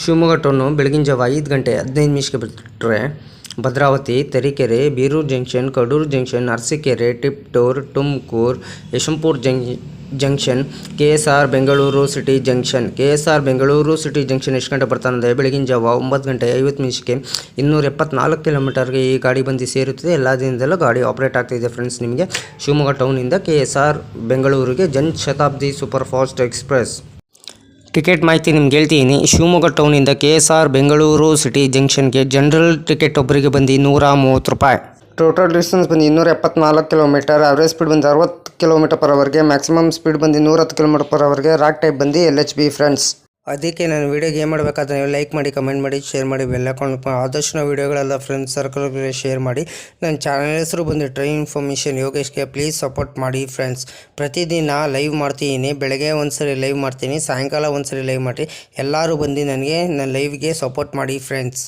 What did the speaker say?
Shivamogga town ಬೆಳಗಿನ ಜಾವ 5 ಗಂಟೆ 15 ನಿಮಿಷಕ್ಕೆ ಬಿಟ್ಟರೆ Bhadravati, Tarikere, Birur junction, Kadur junction, Arsikere, Tiptur, Tumkur, Yeshwantpur junction, KSR Bengaluru city junction. KSR Bengaluru city junction ಎಷ್ಟು ಗಂಟೆ ಬರ್ತಾನಂದರೆ ಬೆಳಗಿನ ಜಾವ 9 ಗಂಟೆ 50 ನಿಮಿಷಕ್ಕೆ 274 ಕಿಲೋಮೀಟರ್ಗೆ ಈ ಗಾಡಿ ಬಂದು ಸೇರುತ್ತದೆ. ಎಲ್ಲ ದಿನದಲ್ಲೂ ಗಾಡಿ ಆಪರೇಟ್ ಆಗ್ತಿದೆ ಫ್ರೆಂಡ್ಸ್. ನಿಮಗೆ ಶಿವಮೊಗ್ಗ ಟೌನಿಂದ KSR ಬೆಂಗಳೂರಿಗೆ Janshatabdi super fast express ticket ಮಾಹಿತಿ ನಿಮ್ಗೆ ಹೇಳ್ತೀನಿ. ಶಿವಮೊಗ್ಗ ಟೌನಿಂದ KSR ಬೆಂಗಳೂರು ಸಿಟಿ ಜಂಕ್ಷನ್ಗೆ ಜನರಲ್ ಟಿಕೆಟ್ ಒಬ್ಬರಿಗೆ ಬಂದು 130 ರೂಪಾಯಿ. ಟೋಟಲ್ ಡಿಸ್ಟೆನ್ಸ್ ಬಂದು 274 ಕಿಲೋಮೀಟರ್. ಅವರೇಜ್ ಸ್ಪೀಡ್ ಬಂದು 60 ಕಿಲೋಮೀಟರ್ ಪರ್ ಅವರ್ಗೆ. ಮ್ಯಾಕ್ಸಿಮಮ್ ಸ್ಪೀಡ್ ಬಂದು 110 ಕಿಲೋಮೀಟರ್ ಪರ್ ಅವರ್ಗೆ. ರಾಕ್ ಟೈಪ್ ಬಂದು LHB ಫ್ರೆಂಡ್ಸ್. ಅದಕ್ಕೆ ನಾನು ವೀಡಿಯೋಗೆ ಏನು ಮಾಡಬೇಕಾದ್ರೆ ನೀವು ಲೈಕ್ ಮಾಡಿ, ಕಮೆಂಟ್ ಮಾಡಿ, ಶೇರ್ ಮಾಡಿ, ಬೆಲ್ ಹಾಕೊಂಡು ಆದಷ್ಟು ನಾವು ವೀಡಿಯೋಗಳೆಲ್ಲ ಫ್ರೆಂಡ್ಸ್ ಸರ್ಕಲ್ಗೆ ಶೇರ್ ಮಾಡಿ. ನನ್ನ ಚಾನಲ್ ಹೆಸರು ಬಂದು ಟ್ರೈನ್ ಇನ್ಫಾರ್ಮೇಷನ್ ಯೋಗೇಶ್ಗೆ ಪ್ಲೀಸ್ ಸಪೋರ್ಟ್ ಮಾಡಿ ಫ್ರೆಂಡ್ಸ್. ಪ್ರತಿದಿನ ಲೈವ್ ಮಾಡ್ತೀನಿ. ಬೆಳಗ್ಗೆ ಒಂದ್ಸರಿ ಲೈವ್ ಮಾಡ್ತೀನಿ, ಸಾಯಂಕಾಲ ಒಂದ್ಸರಿ ಲೈವ್ ಮಾಡಿ. ಎಲ್ಲರೂ ಬಂದು ನನಗೆ ನನ್ನ ಲೈವ್ಗೆ ಸಪೋರ್ಟ್ ಮಾಡಿ ಫ್ರೆಂಡ್ಸ್.